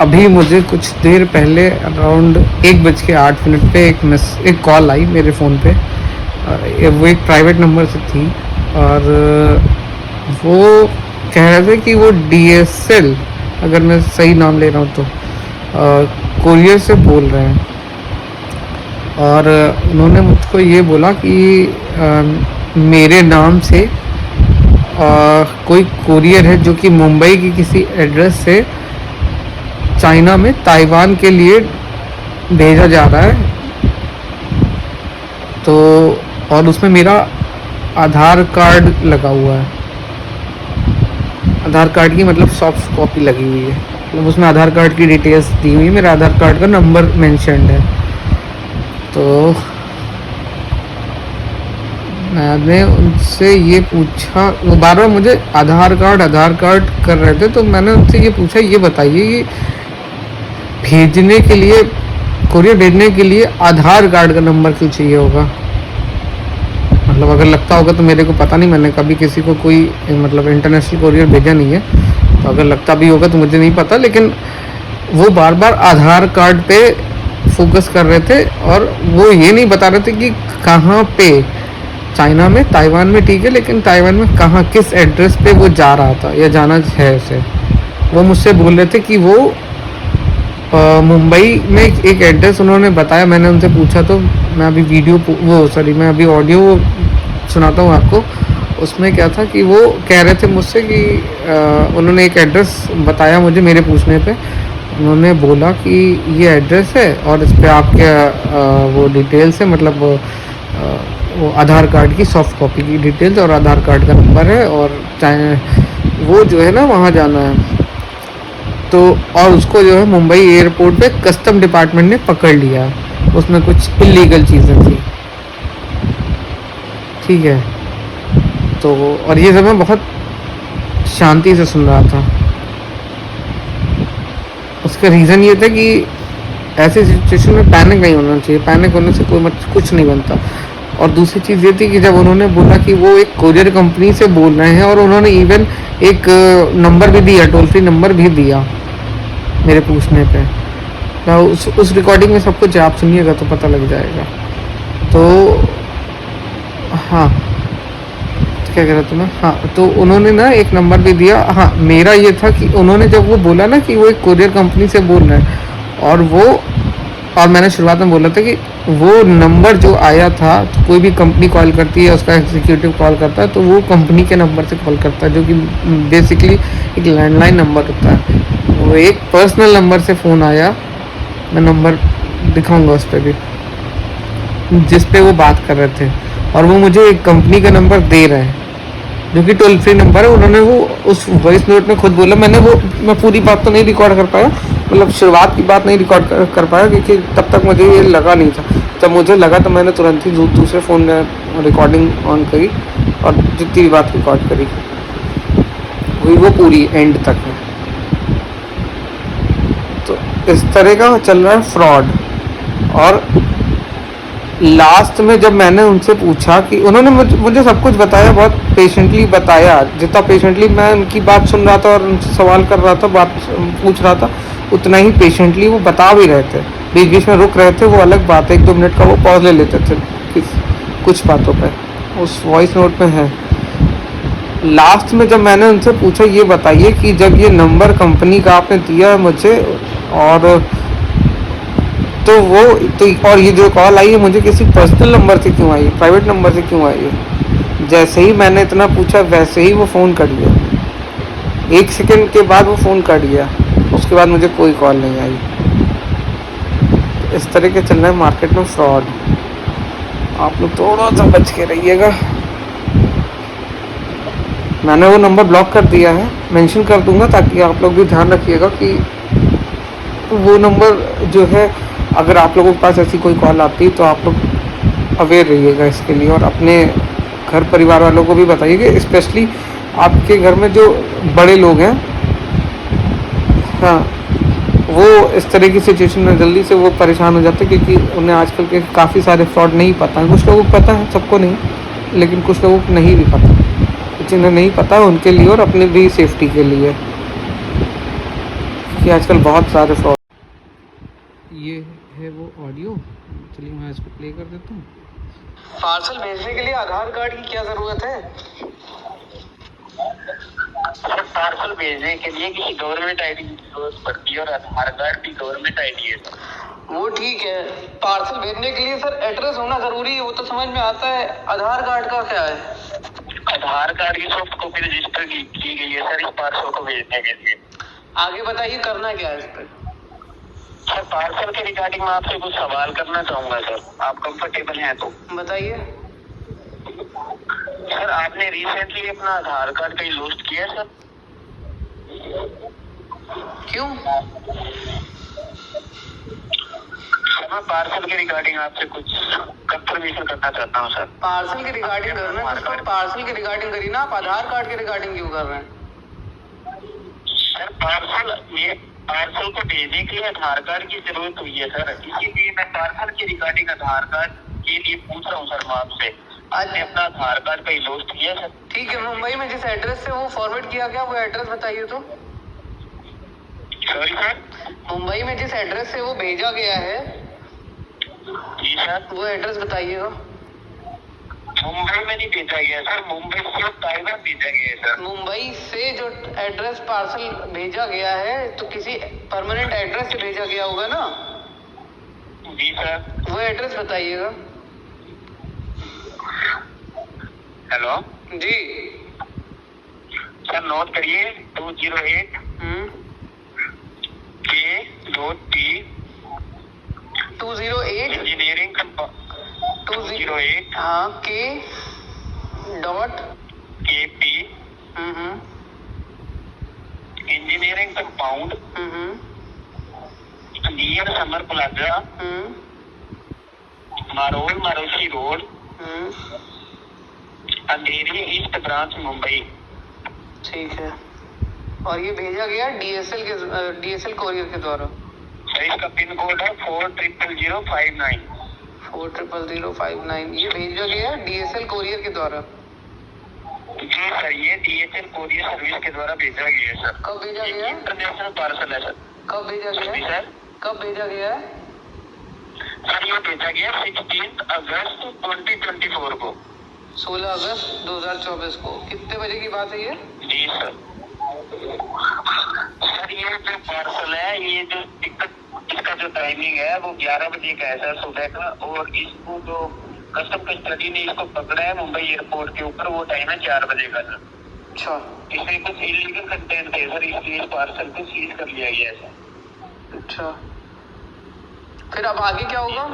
अभी मुझे कुछ देर पहले अराउंड 1:08 पे एक कॉल आई मेरे फ़ोन पे। वो एक प्राइवेट नंबर से थी और वो कह रहे थे कि वो DSL, अगर मैं सही नाम ले रहा हूँ तो, कोरियर से बोल रहे हैं। और उन्होंने मुझको ये बोला कि मेरे नाम से कोई कोरियर है जो कि मुंबई की किसी एड्रेस से चाइना में ताइवान के लिए भेजा जा रहा है। तो और उसमें मेरा आधार कार्ड लगा हुआ है। आधार कार्ड की मतलब सॉफ्ट कॉपी लगी हुई है, मतलब उसमें आधार कार्ड की डिटेल्स दी हुई है, मेरा आधार कार्ड का नंबर मेंशन्ड है। तो मैंने उनसे ये पूछा, वो बार बार मुझे आधार कार्ड कर रहे थे। तो मैंने उनसे ये पूछा, ये बताइए कि भेजने के लिए, कोरियर भेजने के लिए आधार कार्ड का नंबर क्यों चाहिए होगा? मतलब अगर लगता होगा तो मेरे को पता नहीं, मैंने कभी किसी को कोई मतलब इंटरनेशनल कोरियर भेजा नहीं है, तो अगर लगता भी होगा तो मुझे नहीं पता। लेकिन वो बार बार आधार कार्ड पे फोकस कर रहे थे और वो ये नहीं बता रहे थे कि कहाँ पे। चाइना में, ताइवान में ठीक है, लेकिन ताइवान में कहाँ, किस एड्रेस पे वो जा रहा था या जाना है उसे। वो मुझसे बोल रहे थे कि वो मुंबई में एक एड्रेस उन्होंने बताया। मैंने उनसे पूछा तो मैं अभी मैं अभी ऑडियो सुनाता हूँ आपको। उसमें क्या था कि वो कह रहे थे मुझसे कि उन्होंने एक एड्रेस बताया मुझे, मेरे पूछने पे उन्होंने बोला कि ये एड्रेस है और इस पर आपके वो डिटेल्स है, मतलब वो आधार कार्ड की सॉफ्ट कॉपी की डिटेल्स और आधार कार्ड का नंबर है, और वो जो है ना वहाँ जाना है। तो और उसको जो है मुंबई एयरपोर्ट पे कस्टम डिपार्टमेंट ने पकड़ लिया, उसमें कुछ इलीगल चीज़ें थी, ठीक है। तो और ये सब मैं बहुत शांति से सुन रहा था। उसका रीज़न ये था कि ऐसी सिचुएशन में पैनिक नहीं होना चाहिए, पैनिक होने से कुछ नहीं बनता। और दूसरी चीज़ ये थी कि जब उन्होंने बोला कि वो एक कोरियर कंपनी से बोल रहे हैं, और उन्होंने इवन एक नंबर भी दिया, टोल फ्री नंबर भी दिया मेरे पूछने पे। तो उस रिकॉर्डिंग में सब कुछ आप सुनिएगा तो पता लग जाएगा। तो हाँ, तो क्या कह रहा था मैं, हाँ, तो उन्होंने ना एक नंबर भी दिया। हाँ, मेरा ये था कि उन्होंने जब वो बोला ना कि वो एक कोरियर कंपनी से बोल रहे हैं, और मैंने शुरुआत में बोला था कि वो नंबर जो आया था, तो कोई भी कंपनी कॉल करती है, उसका एग्जीक्यूटिव कॉल करता है, तो वो कंपनी के नंबर से कॉल करता है, जो कि बेसिकली एक लैंडलाइन नंबर होता है। वो एक पर्सनल नंबर से फ़ोन आया, मैं नंबर दिखाऊंगा उस पर भी, जिस पे वो बात कर रहे थे, और वो मुझे एक कंपनी का नंबर दे रहे हैं जो कि टोल फ्री नंबर है। उन्होंने वो उस वॉइस नोट में खुद बोला, मैं पूरी बात तो नहीं रिकॉर्ड कर पाया, मतलब शुरुआत की बात नहीं रिकॉर्ड कर पाया, क्योंकि तब तक मुझे ये लगा नहीं था। जब मुझे लगा तो मैंने तुरंत ही दूसरे फ़ोन में रिकॉर्डिंग ऑन करी और जितनी भी बात रिकॉर्ड करी हुई वो पूरी एंड तक है। तो इस तरह का चल रहा है फ्रॉड। और लास्ट में जब मैंने उनसे पूछा कि उन्होंने मुझे सब कुछ बताया, बहुत पेशेंटली बताया, जितना पेशेंटली मैं उनकी बात सुन रहा था और उनसे सवाल कर रहा था, बात पूछ रहा था, उतना ही पेशेंटली वो बता भी रहे थे। बीच बीच में रुक रहे थे, वो अलग बात है, 1-2 मिनट का वो पॉज ले लेते थे कुछ बातों पे, उस वॉइस नोट में है। लास्ट में जब मैंने उनसे पूछा, ये बताइए कि जब ये नंबर कंपनी का आपने दिया मुझे, और और ये जो कॉल आई है मुझे किसी पर्सनल नंबर से क्यों आई है, प्राइवेट नंबर से क्यों आई है? जैसे ही मैंने इतना पूछा वैसे ही वो फ़ोन कट गया। 1 सेकंड के बाद वो फ़ोन कट गया, उसके बाद मुझे कोई कॉल नहीं आई। इस तरह के चल रहा है मार्केट में फ्रॉड। आप लोग थोड़ा सा बच के रहिएगा। मैंने वो नंबर ब्लॉक कर दिया है, मेंशन कर दूंगा, ताकि आप लोग भी ध्यान रखिएगा कि वो नंबर जो है, अगर आप लोगों के पास ऐसी कोई कॉल आती है तो आप लोग अवेयर रहिएगा इसके लिए, और अपने घर परिवार वालों को भी बताइएगा, स्पेशली आपके घर में जो बड़े लोग हैं। हाँ, वो इस तरह की सिचुएशन में जल्दी से वो परेशान हो जाते हैं, क्योंकि उन्हें आजकल के काफ़ी सारे फ्रॉड नहीं पता है। कुछ लोगों को पता है, सबको नहीं, लेकिन कुछ लोगों को नहीं भी पता। जिन्हें नहीं पता है उनके लिए और अपने भी सेफ्टी के लिए, कि आजकल बहुत सारे फ्रॉड। ये है वो ऑडियो, चलिए मैं इसको प्ले कर देता हूँ। पार्सल भेजने के लिए आधार कार्ड की क्या ज़रूरत है? सर पार्सल भेजने के लिए किसी गवर्नमेंट आईडी की जरूरत पड़ती है और आधार कार्ड भी गवर्नमेंट आईडी है सर। वो ठीक है, पार्सल भेजने के लिए सर एड्रेस होना ज़रूरी है, वो तो समझ में आता है। आधार कार्ड का क्या है? आधार कार्ड की सॉफ्ट कॉपी रजिस्टर की गई है सर इस पार्सल को भेजने के लिए। आगे बताइए करना क्या है इस पर? सर पार्सल के रिगार्डिंग मैं आपसे कुछ सवाल करना चाहूंगा सर, आप कंफर्टेबल हैं तो? बताइए। सर आपने रिसेंटली अपना आधार कार्ड कहीं लॉस्ट किया है सर? क्यों? सर मैं पार्सल के रिगार्डिंग आपसे कुछ कंफर्मेशन करना चाहता हूँ सर। पार्सल के रिगार्डिंग करना है तो पार्सल के रिगार्डिंग करिए ना, आप आधार कार्ड के रिगार्डिंग क्यों कर रहे हैं? सर पार्सल को भेजने के लिए आधार कार्ड की जरूरत हुई है सर, इसीलिए मैं पार्सल के रिगार्डिंग आधार कार्ड के लिए पूछ रहा हूँ सर मैं आपसे। आपने अपना आधार कार्ड कहीं लॉस्ट किया सर? ठीक है, मुंबई में जिस एड्रेस से वो फॉरवर्ड किया गया वो एड्रेस बताइए तो। Sorry sir? मुंबई में जिस एड्रेस से वो भेजा गया है जी सर। वो एड्रेस बताइएगा। मुंबई में नहीं भेजा गया सर, मुंबई से ताइवान भेजा गया है सर। मुंबई से जो एड्रेस पार्सल भेजा गया है तो किसी परमानेंट एड्रेस से भेजा गया होगा ना? जी सर। वो एड्रेस बताइएगा। हेलो जी सर, नोट करिए 208 K.T 208 इंजीनियरिंग 208 हाँ K dot KP engineering compound near Summer Plaza Marol Maroshi road Andheri east branch Mumbai. ठीक है, और ये भेजा गया डीएसएल कोरियर के द्वारा। सर इसका पिन कोड है 400059। 400059 ये भेजा गया डीएसएल कोरियर के द्वारा। जी सर, ये DHL कोरियर सर्विस के द्वारा भेजा गया है सर। कब भेजा गया? इंटरनेशनल पार्सल है सर। कब भेजा गया सर? कब भेजा गया है सर ये भेजा गया 16 अगस्त 2024 को। 16 अगस्त 2024 को। कितने बजे की बात है ये? जी सर। सर ये जो पार्सल है, ये जो इसका जो टाइमिंग है वो 11 बजे का है सर सुबह का, और इसको जो कस्टम कस्टडी ने इसको पकड़ा है मुंबई एयरपोर्ट के ऊपर, वो टाइम है 4 बजे का सर। अच्छा, इसमें कुछ इलीगल कंटेंट थे सर, इसलिए इस पार्सल को सीज कर लिया गया है सर। अच्छा, फिर अब आगे क्या होगा?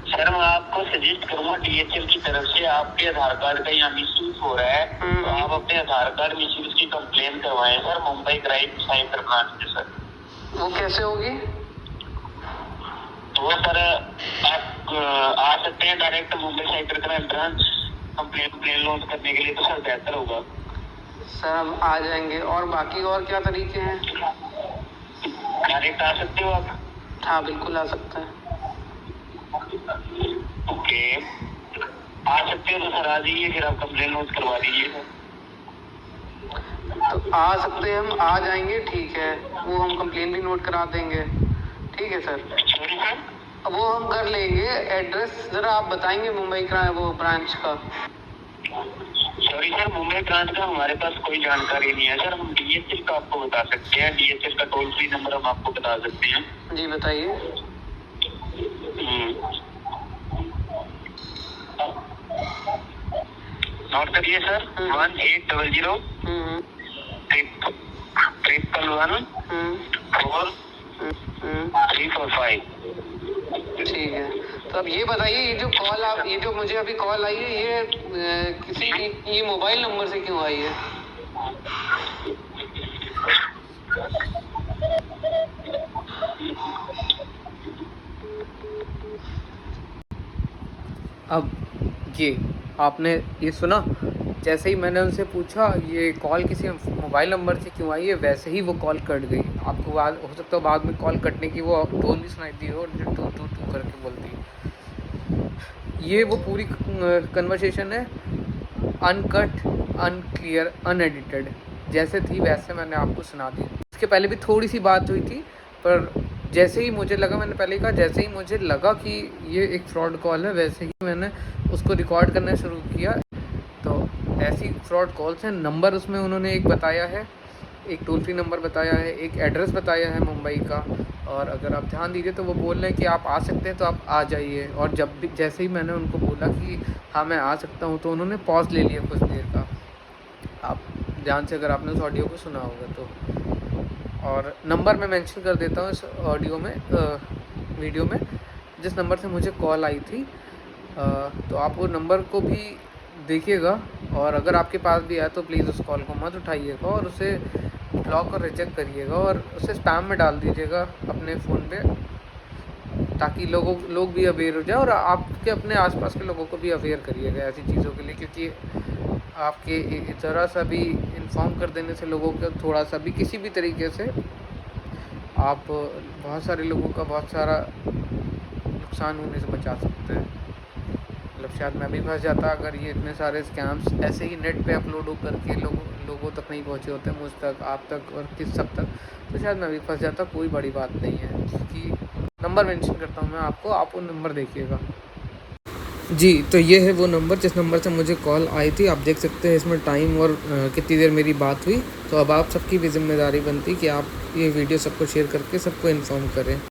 सर मैं आपको सजेस्ट करूंगा, DHL की तरफ से आपके आधार कार्ड का यहाँ मिसयूज हो रहा है, तो आप अपने आधार कार्ड मिसयूज की कंप्लेन करवाएं sir Mumbai crime cyber branch में सर। वो कैसे होगी? तो सर आप आ सकते हैं direct Mumbai cyber crime branch complain launch करने के लिए, तो सर बेहतर होगा। सर हम आ जाएंगे। और बाकी और क्या तरीके हैं? डायरेक्ट आ सकते हो आप? हाँ बिल्कुल आ सकते हैं। ओके, आ सकते हो तो सर आ जाइए, फिर आप कंप्लेन लॉन्च करवा दीजिए। तो आ सकते हैं, हम आ जाएंगे, ठीक है, वो हम कंप्लेन भी नोट करा देंगे। ठीक है सर, सॉरी सर? वो हम कर लेंगे। एड्रेस जरा आप बताएंगे मुंबई का वो ब्रांच का? सॉरी सर, मुंबई ब्रांच का हमारे पास कोई जानकारी नहीं है सर, हम DHL का आपको बता सकते हैं, DHL का टोल फ्री नंबर हम आपको बता सकते हैं। जी बताइए। नोट करिए सर, 1800 111 4345। ठीक है, तो अब ये बताइए, ये जो कॉल आप, ये जो मुझे अभी कॉल आई है, ये किसी ये मोबाइल नंबर से क्यों आई है? अब ये आपने ये सुना, जैसे ही मैंने उनसे पूछा ये कॉल किसी मोबाइल नंबर से क्यों आई है, वैसे ही वो कॉल कट गई। आपको बाद हो सकता है बाद में कॉल कटने की वो टोन भी सुनाई दी हो, और जो टू टू टू करके बोलती है। ये वो पूरी कन्वर्सेशन है, अनकट, अनक्लियर, अनएडिटेड, जैसे थी वैसे मैंने आपको सुना दी। इसके पहले भी थोड़ी सी बात हुई थी, पर जैसे ही मुझे लगा, मैंने पहले ही कहा, जैसे ही मुझे लगा कि ये एक फ्रॉड कॉल है वैसे ही मैंने उसको रिकॉर्ड करना शुरू किया। तो ऐसी फ्रॉड कॉल्स हैं। नंबर उसमें उन्होंने एक बताया है, एक टोल फ्री नंबर बताया है, एक एड्रेस बताया है मुंबई का, और अगर आप ध्यान दीजिए तो वो बोल रहे हैं कि आप आ सकते हैं तो आप आ जाइए। और जब भी जैसे ही मैंने उनको बोला कि हाँ मैं आ सकता हूँ, तो उन्होंने पॉज ले लिया कुछ देर का। आप ध्यान से अगर आपने उस ऑडियो को सुना होगा तो। और नंबर मैं मेंशन कर देता हूँ इस ऑडियो में, वीडियो में, जिस नंबर से मुझे कॉल आई थी। तो आप वो नंबर को भी देखिएगा, और अगर आपके पास भी आए तो प्लीज़ उस कॉल को मत उठाइएगा और उसे ब्लॉक और रिजेक्ट करिएगा और उसे स्पैम में डाल दीजिएगा अपने फ़ोन पे, ताकि लोग भी अवेयर हो जाए, और आपके अपने आसपास के लोगों को भी अवेयर करिएगा ऐसी चीज़ों के लिए। क्योंकि आपके ज़रा सा भी इन्फॉर्म कर देने से लोगों का थोड़ा सा भी किसी भी तरीके से आप बहुत सारे लोगों का बहुत सारा नुकसान होने से बचा सकते हैं। मतलब शायद मैं भी फंस जाता अगर ये इतने सारे स्कैम्स ऐसे ही नेट पे अपलोड हो करके लोगों तक नहीं पहुँचे होते, मुझ तक, आप तक और किस सब तक, तो शायद मैं भी फंस जाता। कोई बड़ी बात नहीं है। उसकी नंबर मेंशन करता हूँ मैं आपको, आप वो नंबर देखिएगा। जी, तो ये है वो नंबर जिस नंबर से मुझे कॉल आई थी। आप देख सकते हैं इसमें टाइम और कितनी देर मेरी बात हुई। तो अब आप सबकी भी जिम्मेदारी बनती कि आप ये वीडियो सबको शेयर करके सबको इन्फॉर्म करें।